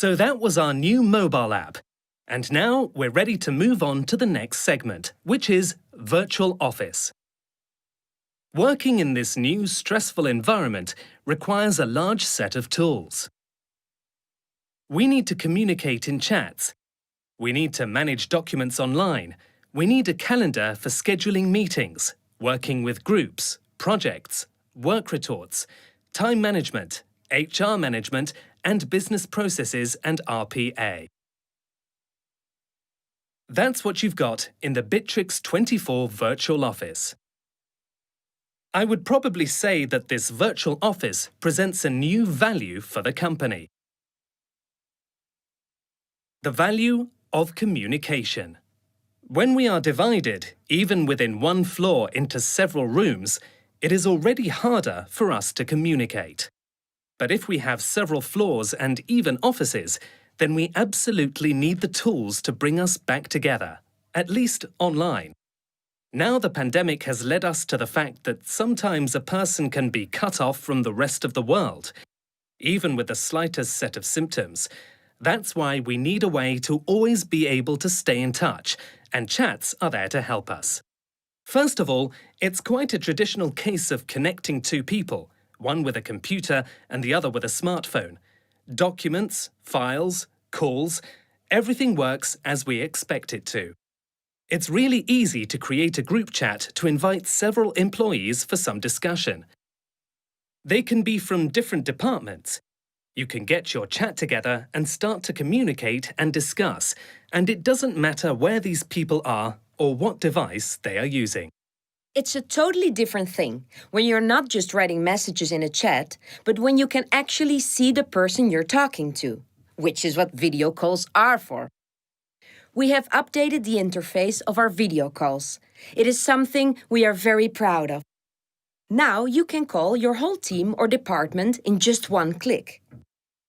So that was our new mobile app. And now we're ready to move on to the next segment, which is Virtual Office. Working in this new stressful environment requires a large set of tools. We need to communicate in chats. We need to manage documents online. We need a calendar for scheduling meetings, working with groups, projects, work retorts, time management, HR management, and business processes and RPA. That's what you've got in the Bitrix24 Virtual Office. I would probably say that this virtual office presents a new value for the company. The value of communication. When we are divided, even within one floor, into several rooms, it is already harder for us to communicate. But if we have several floors and even offices, then we absolutely need the tools to bring us back together, at least online. Now the pandemic has led us to the fact that sometimes a person can be cut off from the rest of the world, even with the slightest set of symptoms. That's why we need a way to always be able to stay in touch, and chats are there to help us. First of all, it's quite a traditional case of connecting two people, one with a computer and the other with a smartphone. Documents, files, calls, everything works as we expect it to. It's really easy to create a group chat to invite several employees for some discussion. They can be from different departments. You can get your chat together and start to communicate and discuss, and it doesn't matter where these people are or what device they are using. It's a totally different thing when you're not just writing messages in a chat, but when you can actually see the person you're talking to, which is what video calls are for. We have updated the interface of our video calls. It is something we are very proud of. Now you can call your whole team or department in just one click.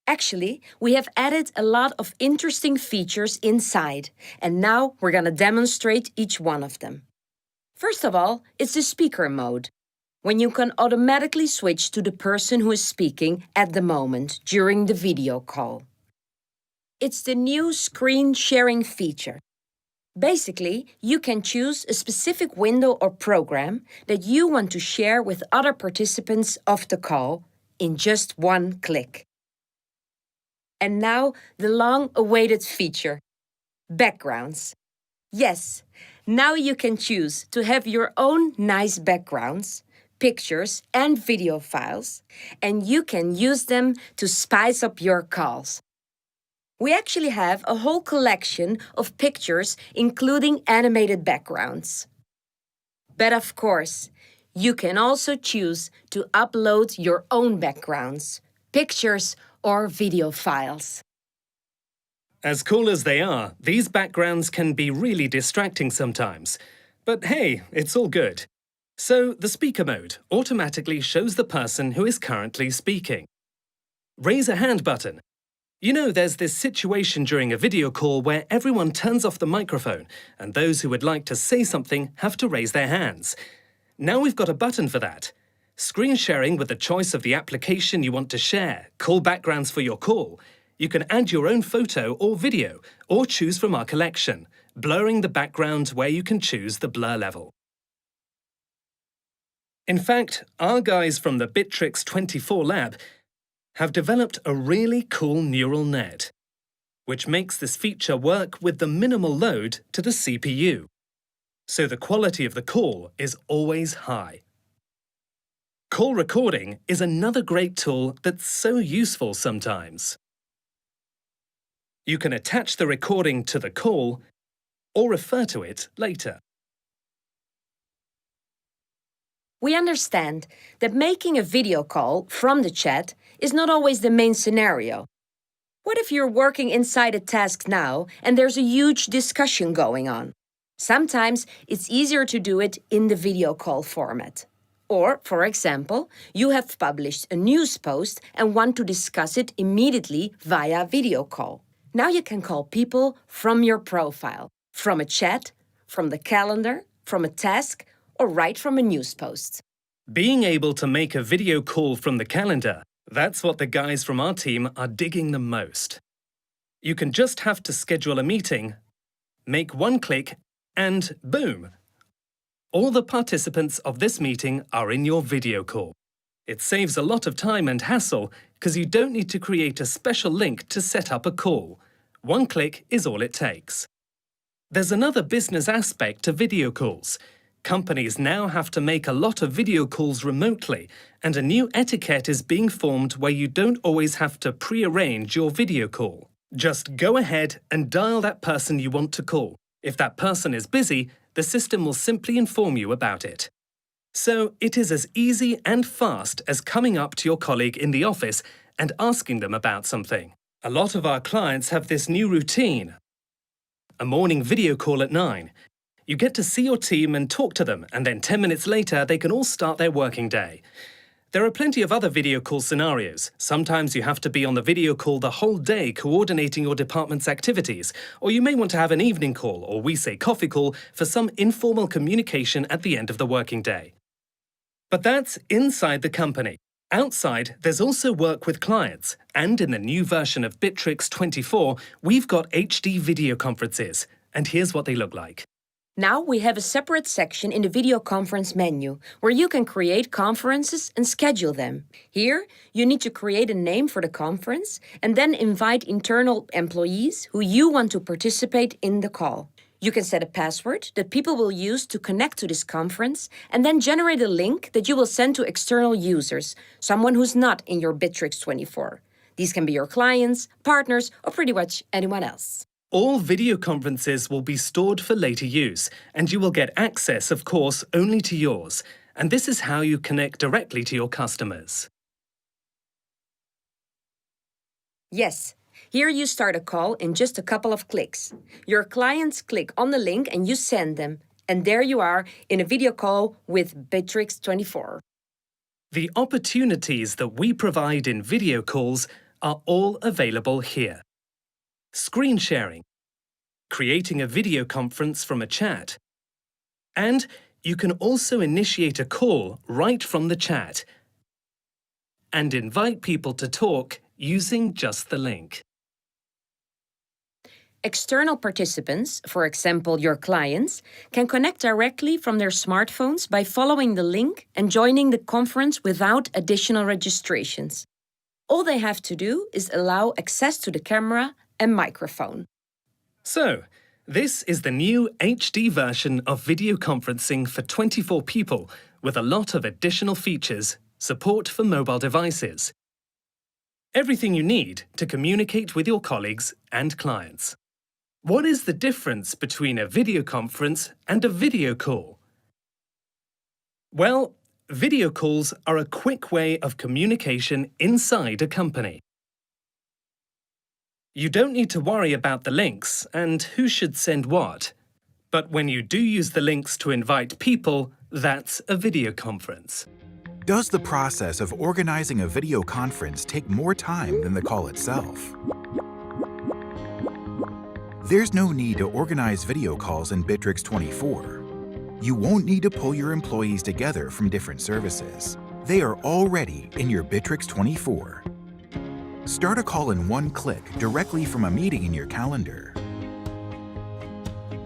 Actually, we have added a lot of interesting features inside, and now we're going to demonstrate each one of them. First of all, it's the speaker mode, when you can automatically switch to the person who is speaking at the moment during the video call. It's the new screen sharing feature. Basically, you can choose a specific window or program that you want to share with other participants of the call in just one click. And now, the long-awaited feature, backgrounds. Yes, now you can choose to have your own nice backgrounds, pictures and video files, and you can use them to spice up your calls. We actually have a whole collection of pictures, including animated backgrounds. But of course, you can also choose to upload your own backgrounds, pictures, or video files. As cool as they are, these backgrounds can be really distracting sometimes. But hey, it's all good. So the speaker mode automatically shows the person who is currently speaking. Raise a hand button. You know, there's this situation during a video call where everyone turns off the microphone, and those who would like to say something have to raise their hands. Now we've got a button for that. Screen sharing with the choice of the application you want to share, call backgrounds for your call. You can add your own photo or video, or choose from our collection, blurring the background where you can choose the blur level. In fact, our guys from the Bitrix24 lab have developed a really cool neural net, which makes this feature work with the minimal load to the CPU. So the quality of the call is always high. Call recording is another great tool that's so useful sometimes. You can attach the recording to the call or refer to it later. We understand that making a video call from the chat is not always the main scenario. What if you're working inside a task now and there's a huge discussion going on? Sometimes it's easier to do it in the video call format. Or, for example, you have published a news post and want to discuss it immediately via video call. Now you can call people from your profile, from a chat, from the calendar, from a task, or right from a news post. Being able to make a video call from the calendar, that's what the guys from our team are digging the most. You can just have to schedule a meeting, make one click, and boom! All the participants of this meeting are in your video call. It saves a lot of time and hassle because you don't need to create a special link to set up a call. One click is all it takes. There's another business aspect to video calls. Companies now have to make a lot of video calls remotely, and a new etiquette is being formed where you don't always have to pre-arrange your video call. Just go ahead and dial that person you want to call. If that person is busy, the system will simply inform you about it. So it is as easy and fast as coming up to your colleague in the office and asking them about something. A lot of our clients have this new routine. A morning video call at 9. You get to see your team and talk to them, and then 10 minutes later they can all start their working day. There are plenty of other video call scenarios. Sometimes you have to be on the video call the whole day coordinating your department's activities, or you may want to have an evening call, or we say coffee call, for some informal communication at the end of the working day. But that's inside the company. Outside, there's also work with clients, and in the new version of Bitrix24, we've got HD video conferences, and here's what they look like. Now we have a separate section in the video conference menu where you can create conferences and schedule them. Here, you need to create a name for the conference and then invite internal employees who you want to participate in the call. You can set a password that people will use to connect to this conference and then generate a link that you will send to external users, someone who's not in your Bitrix24. These can be your clients, partners, or pretty much anyone else. All video conferences will be stored for later use, and you will get access, of course, only to yours. And this is how you connect directly to your customers. Yes, here you start a call in just a couple of clicks. Your clients click on the link and you send them. And there you are in a video call with Bitrix24. The opportunities that we provide in video calls are all available here. Screen sharing, creating a video conference from a chat, and you can also initiate a call right from the chat and invite people to talk using just the link. External participants, for example your clients, can connect directly from their smartphones by following the link and joining the conference without additional registrations. All they have to do is allow access to the camera and microphone. So, this is the new HD version of video conferencing for 24 people with a lot of additional features, support for mobile devices. Everything you need to communicate with your colleagues and clients. What is the difference between a video conference and a video call? Well, video calls are a quick way of communication inside a company. You don't need to worry about the links and who should send what. But when you do use the links to invite people, that's a video conference. Does the process of organizing a video conference take more time than the call itself? There's no need to organize video calls in Bitrix24. You won't need to pull your employees together from different services. They are already in your Bitrix24. Start a call in one click directly from a meeting in your calendar.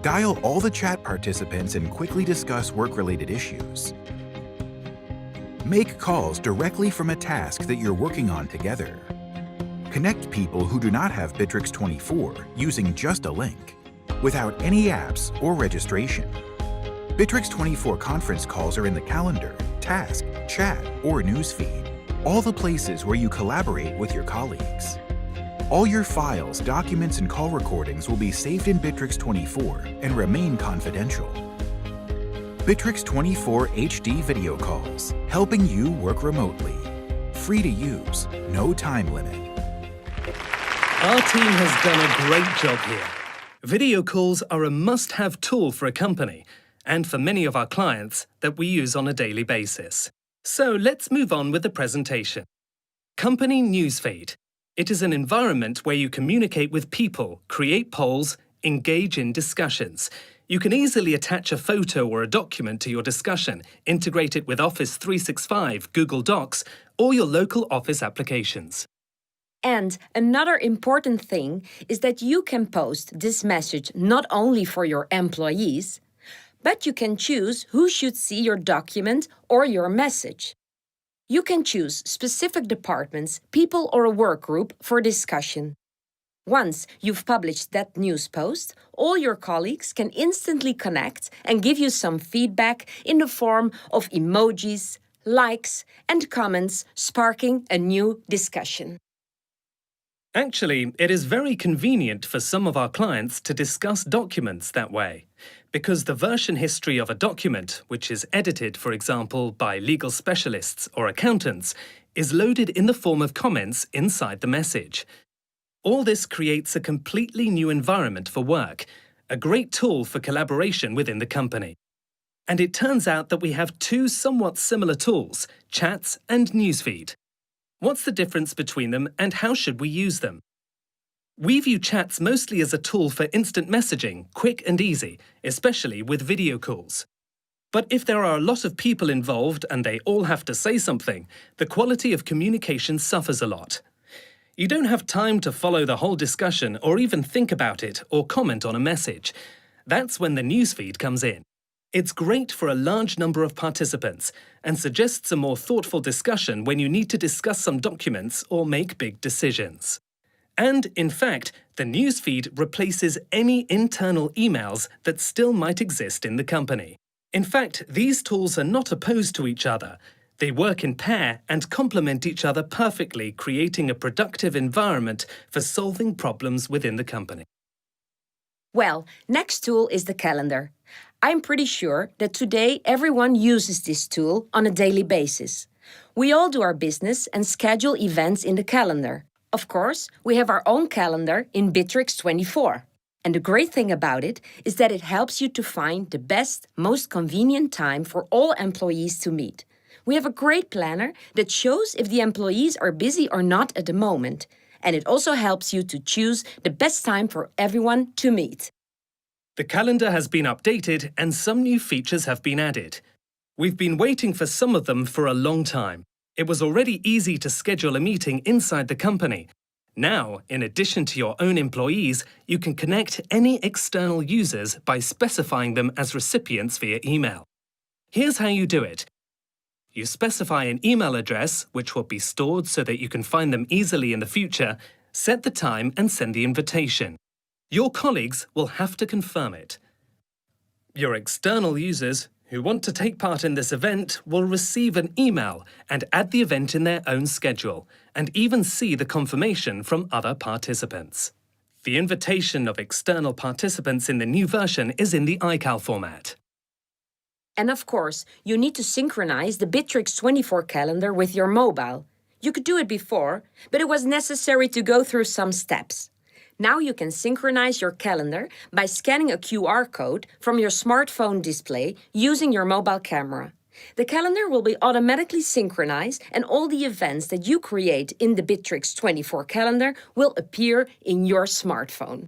Dial all the chat participants and quickly discuss work-related issues. Make calls directly from a task that you're working on together. Connect people who do not have Bitrix24 using just a link, without any apps or registration. Bitrix24 conference calls are in the calendar, task, chat, or Newsfeed. All the places where you collaborate with your colleagues. All your files, documents, and call recordings will be saved in Bitrix24 and remain confidential. Bitrix24 HD video calls, helping you work remotely. Free to use, no time limit. Our team has done a great job here. Video calls are a must-have tool for a company, and for many of our clients that we use on a daily basis. So let's move on with the presentation. Company Newsfeed. It is an environment where you communicate with people, create polls, engage in discussions. You can easily attach a photo or a document to your discussion, integrate it with Office 365, Google Docs, or your local Office applications. And another important thing is that you can post this message not only for your employees, but you can choose who should see your document or your message. You can choose specific departments, people, or a work group for discussion. Once you've published that news post, all your colleagues can instantly connect and give you some feedback in the form of emojis, likes, and comments, sparking a new discussion. Actually, it is very convenient for some of our clients to discuss documents that way, because the version history of a document, which is edited, for example, by legal specialists or accountants, is loaded in the form of comments inside the message. All this creates a completely new environment for work, a great tool for collaboration within the company. And it turns out that we have two somewhat similar tools, Chats and Newsfeed. What's the difference between them and how should we use them? We view Chats mostly as a tool for instant messaging, quick and easy, especially with video calls. But if there are a lot of people involved and they all have to say something, the quality of communication suffers a lot. You don't have time to follow the whole discussion or even think about it or comment on a message. That's when the newsfeed comes in. It's great for a large number of participants and suggests a more thoughtful discussion when you need to discuss some documents or make big decisions. And, in fact, the newsfeed replaces any internal emails that still might exist in the company. In fact, these tools are not opposed to each other. They work in pair and complement each other perfectly, creating a productive environment for solving problems within the company. Well, next tool is the calendar. I'm pretty sure that today everyone uses this tool on a daily basis. We all do our business and schedule events in the calendar. Of course, we have our own calendar in Bitrix24. And the great thing about it is that it helps you to find the best, most convenient time for all employees to meet. We have a great planner that shows if the employees are busy or not at the moment. And it also helps you to choose the best time for everyone to meet. The calendar has been updated and some new features have been added. We've been waiting for some of them for a long time. It was already easy to schedule a meeting inside the company. Now, in addition to your own employees, you can connect any external users by specifying them as recipients via email. Here's how you do it. You specify an email address, which will be stored so that you can find them easily in the future, set the time and send the invitation. Your colleagues will have to confirm it. Your external users who want to take part in this event will receive an email and add the event in their own schedule, and even see the confirmation from other participants. The invitation of external participants in the new version is in the iCal format. And of course, you need to synchronize the Bitrix24 calendar with your mobile. You could do it before, but it was necessary to go through some steps. Now you can synchronize your calendar by scanning a QR code from your smartphone display using your mobile camera. The calendar will be automatically synchronized and all the events that you create in the Bitrix24 calendar will appear in your smartphone.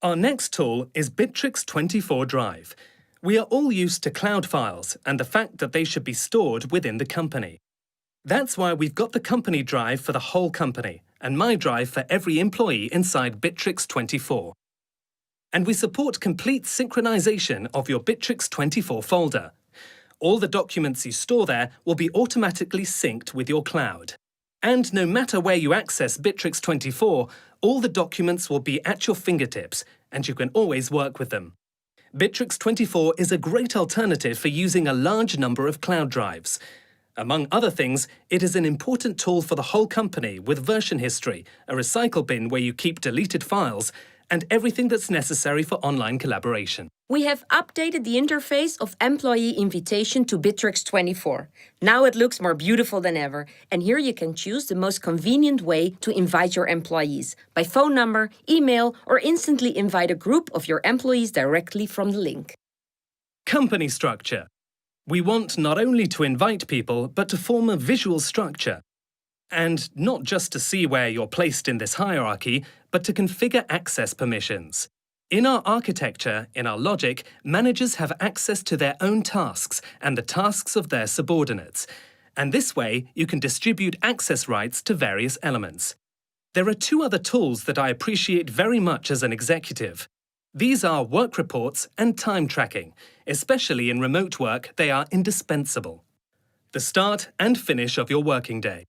Our next tool is Bitrix24 Drive. We are all used to cloud files and the fact that they should be stored within the company. That's why we've got the company drive for the whole company and my drive for every employee inside Bitrix24. And we support complete synchronization of your Bitrix24 folder. All the documents you store there will be automatically synced with your cloud. And no matter where you access Bitrix24, all the documents will be at your fingertips and you can always work with them. Bitrix24 is a great alternative for using a large number of cloud drives. Among other things, it is an important tool for the whole company with version history, a recycle bin where you keep deleted files, and everything that's necessary for online collaboration. We have updated the interface of employee invitation to Bitrix24. Now it looks more beautiful than ever, and here you can choose the most convenient way to invite your employees, by phone number, email, or instantly invite a group of your employees directly from the link. Company structure. We want not only to invite people, but to form a visual structure. And not just to see where you're placed in this hierarchy, but to configure access permissions. In our architecture, in our logic, managers have access to their own tasks and the tasks of their subordinates. And this way, you can distribute access rights to various elements. There are two other tools that I appreciate very much as an executive. These are work reports and time tracking. Especially in remote work, they are indispensable. The start and finish of your working day.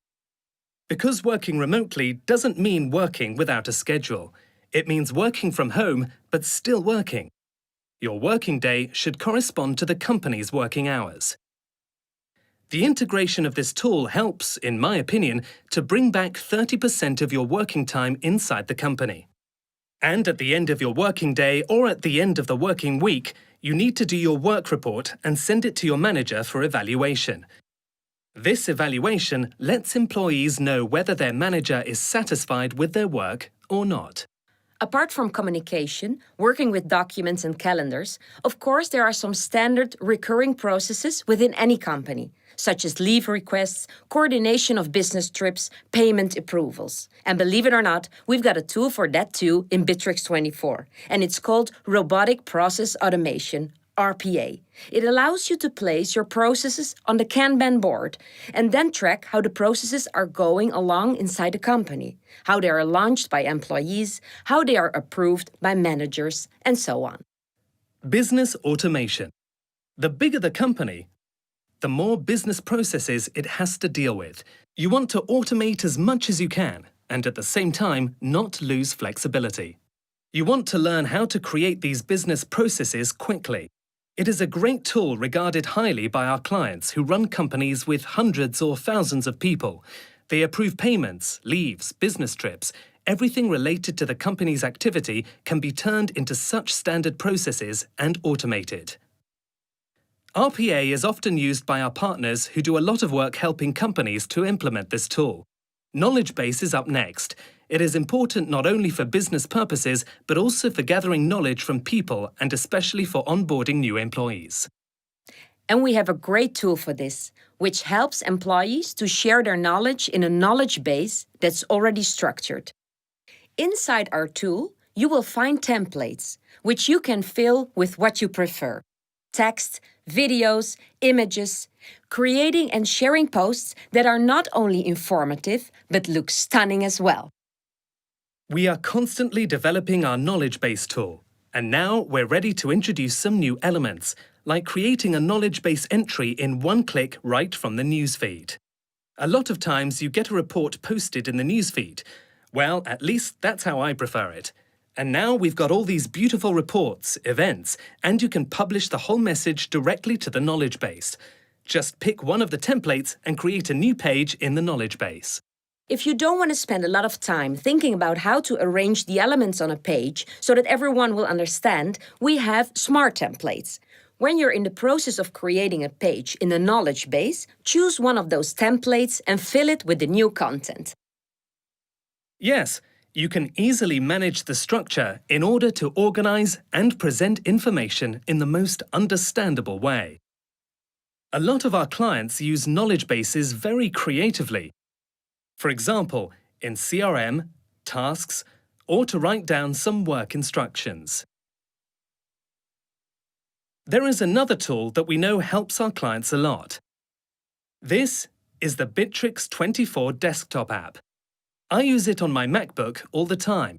Because working remotely doesn't mean working without a schedule. It means working from home, but still working. Your working day should correspond to the company's working hours. The integration of this tool helps, in my opinion, to bring back 30% of your working time inside the company. And at the end of your working day or at the end of the working week, you need to do your work report and send it to your manager for evaluation. This evaluation lets employees know whether their manager is satisfied with their work or not. Apart from communication, working with documents and calendars, of course there are some standard recurring processes within any company, such as leave requests, coordination of business trips, payment approvals. And believe it or not, we've got a tool for that too in Bitrix24, and it's called Robotic Process Automation, RPA. It allows you to place your processes on the Kanban board and then track how the processes are going along inside the company, how they are launched by employees, how they are approved by managers, and so on. Business automation. The bigger the company, the more business processes it has to deal with. You want to automate as much as you can, and at the same time, not lose flexibility. You want to learn how to create these business processes quickly. It is a great tool regarded highly by our clients who run companies with hundreds or thousands of people. They approve payments, leaves, business trips. Everything related to the company's activity can be turned into such standard processes and automated. RPA is often used by our partners who do a lot of work helping companies to implement this tool. Knowledge base is up next. It is important not only for business purposes, but also for gathering knowledge from people and especially for onboarding new employees. And we have a great tool for this, which helps employees to share their knowledge in a knowledge base that's already structured. Inside our tool, you will find templates, which you can fill with what you prefer. Text, videos, images, creating and sharing posts that are not only informative, but look stunning as well. We are constantly developing our knowledge base tool, and now we're ready to introduce some new elements, like creating a knowledge base entry in one click right from the Newsfeed. A lot of times you get a report posted in the Newsfeed. Well, at least that's how I prefer it. And now we've got all these beautiful reports, events, and you can publish the whole message directly to the knowledge base. Just pick one of the templates and create a new page in the knowledge base. If you don't want to spend a lot of time thinking about how to arrange the elements on a page so that everyone will understand, we have smart templates. When you're in the process of creating a page in a knowledge base, choose one of those templates and fill it with the new content. Yes, you can easily manage the structure in order to organize and present information in the most understandable way. A lot of our clients use knowledge bases very creatively. For example, in CRM, tasks, or to write down some work instructions. There is another tool that we know helps our clients a lot. This is the Bitrix24 desktop app. I use it on my MacBook all the time.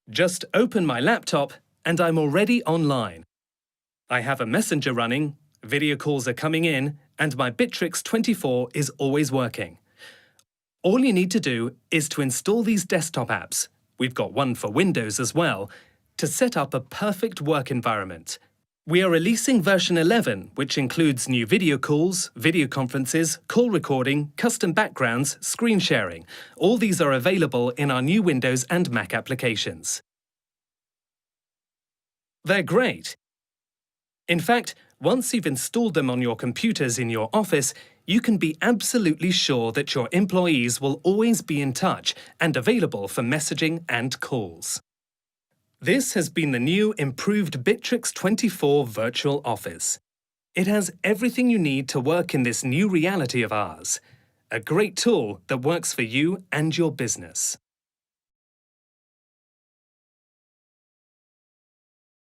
Just open my laptop and I'm already online. I have a messenger running, video calls are coming in, and my Bitrix24 is always working. All you need to do is to install these desktop apps, we've got one for Windows as well, to set up a perfect work environment. We are releasing version 11, which includes new video calls, video conferences, call recording, custom backgrounds, screen sharing. All these are available in our new Windows and Mac applications. They're great. In fact, once you've installed them on your computers in your office, you can be absolutely sure that your employees will always be in touch and available for messaging and calls. This has been the new improved Bitrix24 Virtual Office. It has everything you need to work in this new reality of ours. A great tool that works for you and your business.